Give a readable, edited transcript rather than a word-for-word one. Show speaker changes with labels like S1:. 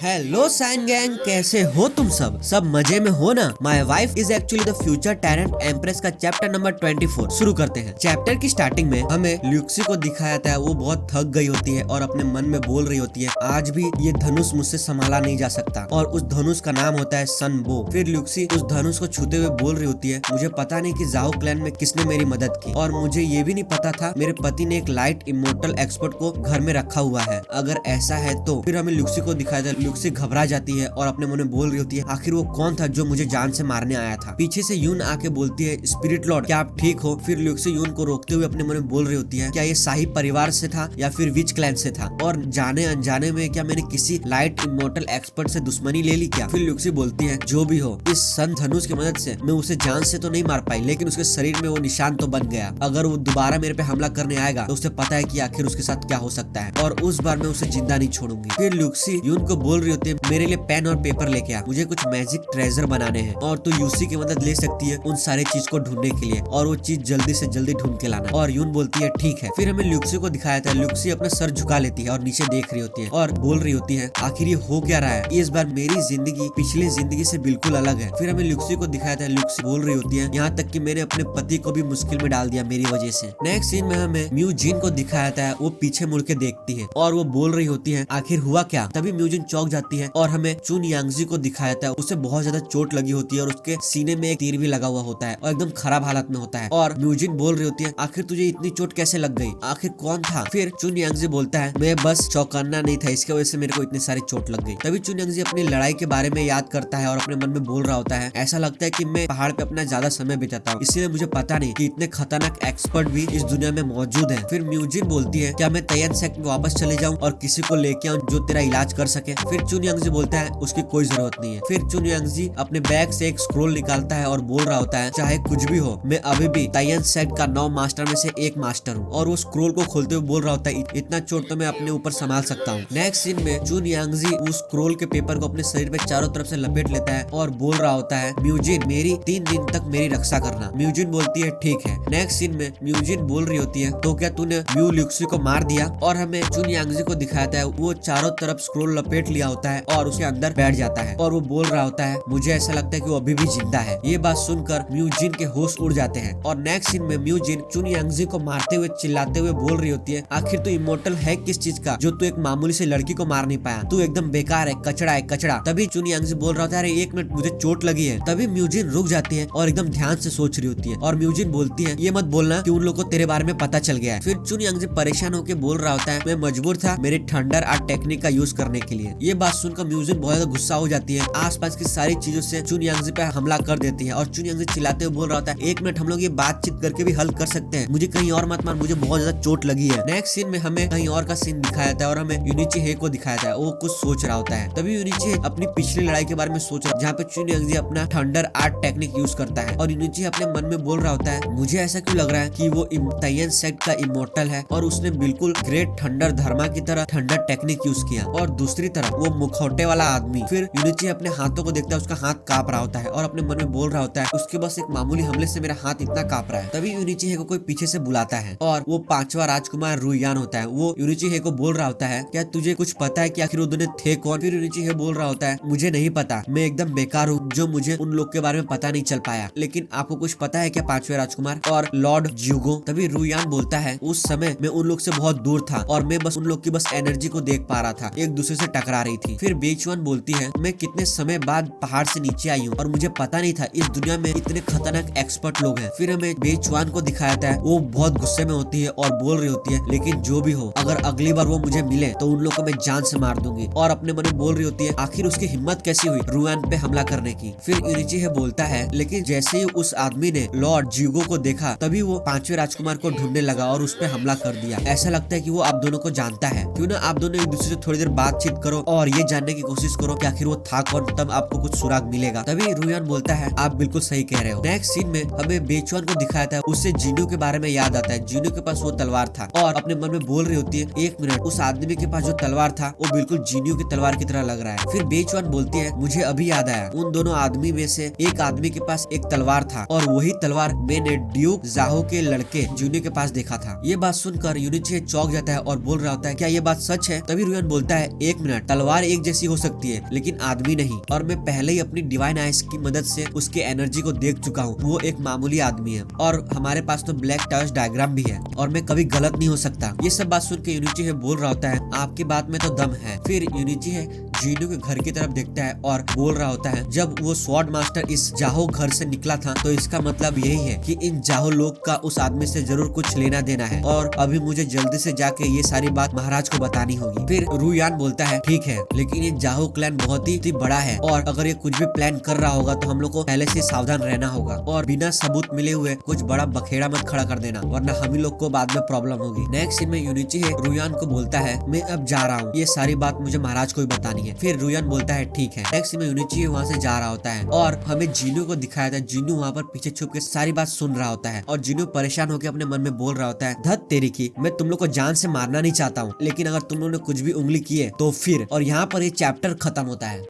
S1: Hello sign gang, कैसे हो तुम सब मजे में हो ना। My wife is actually the future टैरेंट empress का चैप्टर नंबर 24 शुरू करते हैं। चैप्टर की स्टार्टिंग में हमें ल्यूक्सी को दिखाया जाता है। वो बहुत थक गई होती है और अपने मन में बोल रही होती है, आज भी ये धनुष मुझसे संभाला नहीं जा सकता, और उस धनुष का नाम होता है सन बो। फिर ल्यूक्सी उस धनुष को छूते हुए बोल रही होती है, मुझे पता नहीं कि जाओ क्लैन में किसने मेरी मदद की, और मुझे ये भी नहीं पता था मेरे पति ने एक लाइट इमोर्टल एक्सपर्ट को घर में रखा हुआ है। अगर ऐसा है तो फिर हमें ल्यूक्सी को दिखाया था। ल्यूक्सी घबरा जाती है और अपने मन में बोल रही होती है, आखिर वो कौन था जो मुझे जान से मारने आया था। पीछे से यून आके बोलती है, स्पिरिट लॉर्ड क्या आप ठीक हो। फिर ल्यूक्सी यून को रोकते हुए अपने मन में बोल रही होती है, क्या ये शाही परिवार से था या फिर विच क्लैन से था, और जाने अनजाने में क्या मैंने किसी लाइट इमोर्टल एक्सपर्ट से दुश्मनी ले ली क्या। फिर ल्यूक्सी बोलती है, जो भी हो, इस सन धनुष की मदद से मैं उसे जान से तो नहीं मार पाई, लेकिन उसके शरीर में वो निशान तो बन गया। अगर वो दोबारा मेरे पे हमला करने आएगा तो उसे पता है कि आखिर उसके साथ क्या हो सकता है, और उस बार मैं उसे जिंदा नहीं छोड़ूंगी। फिर ल्यूक्सी यून को बोल रही होती है, मेरे लिए पेन और पेपर लेके आ, मुझे कुछ मैजिक ट्रेजर बनाने हैं, और तू यूसी की मदद ले सकती है उन सारे चीज को ढूंढने के लिए, और वो चीज जल्दी से जल्दी ढूंढ के लाना। और यून बोलती है ठीक है। फिर हमें ल्यूक्सी को दिखाया था। ल्यूक्सी अपना सर झुका लेती है और नीचे देख रही होती है और बोल रही होती है, आखिर ये हो क्या रहा है। इस बार मेरी जिंदगी पिछली जिंदगी से बिल्कुल अलग है। फिर हमें ल्यूक्सी को दिखाया था। ल्यूक्सी बोल रही होती है, यहाँ तक कि मैंने अपने पति को भी मुश्किल में डाल दिया मेरी वजह से। नेक्स्ट सीन में हमें म्यूजिन को दिखाया था। वो पीछे मुड़ के देखती है और वो बोल रही होती है, आखिर हुआ क्या। तभी म्यूजिन चौंक जाती है और हमें चुन यांगजी को दिखाया था। उसे बहुत ज्यादा चोट लगी होती है और उसके सीने में एक तीर भी लगा हुआ होता है और एकदम खराब हालत में होता है। और म्यूजिन बोल रही होती है, आखिर तुझे इतनी चोट कैसे लग गई, आखिर कौन था। फिर चुन यांगजी बोलता है, मैं बस चौकन्ना नहीं था, इसकी वजह से मेरे को इतनी सारी चोट लग गई। तभी चुन यांगजी अपनी लड़ाई के बारे में याद करता है और अपने मन में बोल रहा होता है, ऐसा लगता है कि मैं पहाड़ पे अपना ज्यादा समय बिताता हूँ, इसीलिए मुझे पता नहीं कि इतने खतरनाक एक्सपर्ट भी इस दुनिया में मौजूद है। फिर म्यूजिन बोलती है, क्या मैं तयन सेक्ट में वापस चले जाऊँ और किसी को लेके आऊँ जो तेरा इलाज कर सके। फिर चुन यांगजी बोलता है, उसकी कोई जरूरत नहीं है। फिर चुन यांगजी अपने बैग से एक स्क्रोल निकालता है और बोल रहा होता है, चाहे कुछ भी हो, मैं अभी भी तायन सेट का 9 मास्टर में से एक मास्टर हूँ। और वो स्क्रोल को खोलते हुए बोल रहा होता है, इतना चोट तो मैं अपने ऊपर संभाल सकता हूँ। नेक्स्ट सीन में चुन यांगजी उस स्क्रोल के पेपर को अपने शरीर पे चारों तरफ से लपेट लेता है और बोल रहा होता है, म्यूजिन मेरी 3 दिन तक मेरी रक्षा करना। म्यूजिन बोलती है ठीक है। नेक्स्ट सीन में म्यूजिन बोल रही होती है, तो क्या तूने म्यू ल्यूक्सी को मार दिया। और हमें चुन यांगजी को दिखाता है, वो चारों तरफ स्क्रोल लपेट लिया होता है और उसके अंदर बैठ जाता है और वो बोल रहा होता है, मुझे ऐसा लगता है कि वो अभी भी जिंदा है। ये बात सुनकर म्यूजिन के होश उड़ जाते हैं। और नेक्स्ट सीन में म्यूजिन चुन यांगजी को मारते हुए चिल्लाते हुए बोल रही होती है, आखिर तू इमोर्टल है किस चीज का जो तू एक मामूली से लड़की को मार नहीं पाया, तू एकदम बेकार है, कचड़ा है, कचड़ा। तभी चुन यांगजी बोल रहा था, अरे एक मिनट, मुझे चोट लगी है। तभी म्यूजिन रुक जाती है और एकदम ध्यान से सोच रही होती है और म्यूजिन बोलती है, ये मत बोलना कि उन लोगों को तेरे बारे में पता चल गया है। फिर चुन यांगजी परेशान होकर बोल रहा होता है, मैं मजबूर था मेरे थंडर आर्ट टेक्निक का यूज करने के लिए। ये बात सुनकर म्यूजिन बहुत ज्यादा गुस्सा हो जाती है, आसपास की सारी चीजों से चुन यांगजी पे हमला कर देती है। और चुन यांगजी चिल्लाते हुए बोल रहा होता है, एक मिनट, हम लोग ये बातचीत करके भी हल कर सकते हैं, मुझे कहीं और मत मार, मुझे बहुत ज्यादा चोट लगी है। नेक्स्ट सीन में हमें कहीं और का सीन दिखाया था और हमें यूनिची हे को दिखाया था। वो कुछ सोच रहा होता है। तभी यूनिची हे अपनी पिछली लड़ाई के बारे में सोच रहा है, जहाँ पे चुन यांगजी अपना थंडर आर्ट टेक्निक यूज करता है। और यूनिची अपने मन में बोल रहा होता है, मुझे ऐसा क्यों लग रहा है कि वो तायन सेक्ट का इमोर्टल है और उसने बिल्कुल ग्रेट थंडर धर्मा की तरह थंडर टेक्निक यूज किया। और दूसरी तरफ वो मुखौटे वाला आदमी। फिर यूनिची अपने हाथों को देखता है, उसका हाथ कांप रहा होता है और अपने मन में बोल रहा होता है, उसके बस एक मामूली हमले से मेरा हाथ इतना कांप रहा है। तभी यूनिची हे को कोई पीछे से बुलाता है और वो 5वां राजकुमार रुयान होता है। वो यूनिची हे को बोल रहा होता है, क्या तुझे कुछ पता है कि आखिर वो दोनों थे कौन। फिर यूनिची हे बोल रहा होता है, मुझे नहीं पता, मैं एकदम बेकार हूँ जो मुझे उन लोग के बारे में पता नहीं चल पाया, लेकिन आपको कुछ पता है क्या 5वें राजकुमार और लॉर्ड ज्यूगो। तभी रुयान बोलता है, उस समय मैं उन लोग से बहुत दूर था और मैं बस उन लोग की बस एनर्जी को देख पा रहा था, एक दूसरे से टकरा रही थी। फिर बेचुआन बोलती है, मैं कितने समय बाद पहाड़ से नीचे आई हूँ और मुझे पता नहीं था इस दुनिया में इतने खतरनाक एक्सपर्ट लोग हैं। फिर हमें बेचुआन को दिखाया था, वो बहुत गुस्से में होती है और बोल रही होती है, लेकिन जो भी हो, अगर अगली बार वो मुझे मिले तो उन लोग को मैं जान से मार दूंगी। और अपने मन में बोल रही होती है, आखिर उसकी हिम्मत कैसी हुई रुयान पे हमला करने की। फिर यूनिची हे बोलता है, लेकिन जैसे ही उस आदमी ने लॉर्ड ज्यूगो को देखा तभी वो 5वें राजकुमार को ढूंढने लगा और उस पे हमला कर दिया। ऐसा लगता है कि वो आप दोनों को जानता है, क्यों ना आप दोनों एक दूसरे से थोड़ी देर बातचीत करो और ये जानने की कोशिश करो कि आखिर वो था कौन, तब आपको कुछ सुराग मिलेगा। तभी रुयान बोलता है, आप बिल्कुल सही कह रहे हो। नेक्स्ट सीन में हमें बेचुआन को दिखाया था, उससे जीनू के बारे में याद आता है। जीनू के पास वो तलवार था और अपने मन में बोल रही होती है, एक मिनट, उस आदमी के पास जो तलवार था वो बिल्कुल जीनू की तलवार की तरह लग रहा है। फिर बेचुआन बोलती है, मुझे अभी याद आया, उन दोनों आदमी में से एक आदमी के पास एक तलवार था और वही तलवार मैंने ड्यूक जाहो के लड़के जीनू के पास देखा था। ये बात सुनकर यूनिची चौंक जाता है और बोल रहा होता है, क्या ये बात सच है। तभी रुयान बोलता है, एक मिनट, तलवार तलवार एक जैसी हो सकती है लेकिन आदमी नहीं, और मैं पहले ही अपनी डिवाइन आइज की मदद से उसके एनर्जी को देख चुका हूँ। वो एक मामूली आदमी है और हमारे पास तो ब्लैक टावर्स डायग्राम भी है और मैं कभी गलत नहीं हो सकता। ये सब बात सुन के यूनिची बोल रहा होता है आपकी बात में तो दम है। फिर यूनिची जीनू के घर की तरफ देखता है और बोल रहा होता है जब वो स्वॉर्ड मास्टर इस जाहो घर से निकला था तो इसका मतलब यही है कि इन जाहो लोग का उस आदमी से जरूर कुछ लेना देना है और अभी मुझे जल्दी से जाके ये सारी बात महाराज को बतानी होगी। फिर रुयान बोलता है ठीक है, लेकिन ये जाहो क्लैन बहुत ही बड़ा है और अगर ये कुछ भी प्लान कर रहा होगा तो हम लोग को पहले से सावधान रहना होगा और बिना सबूत मिले हुए कुछ बड़ा बखेड़ा मत खड़ा कर देना वरना हम ही लोग को बाद में प्रॉब्लम होगी। नेक्स्ट सीन में यूनिची रुयान को बोलता है मैं अब जा रहा हूँ, ये सारी बात मुझे महाराज को ही बतानी है। फिर रुयान बोलता है ठीक है। नेक्स्ट सीन में यूनिची वहाँ से जा रहा होता है और हमें जीनू को दिखाया था। जीनू वहाँ पर पीछे छुप के सारी बात सुन रहा होता है और जीनू परेशान होकर अपने मन में बोल रहा होता है धत तेरी की, मैं तुम लोग को जान से मारना नहीं चाहता हूँ लेकिन अगर तुम लोगों ने कुछ भी उंगली की है तो फिर, और यहाँ पर ये चैप्टर खत्म होता है।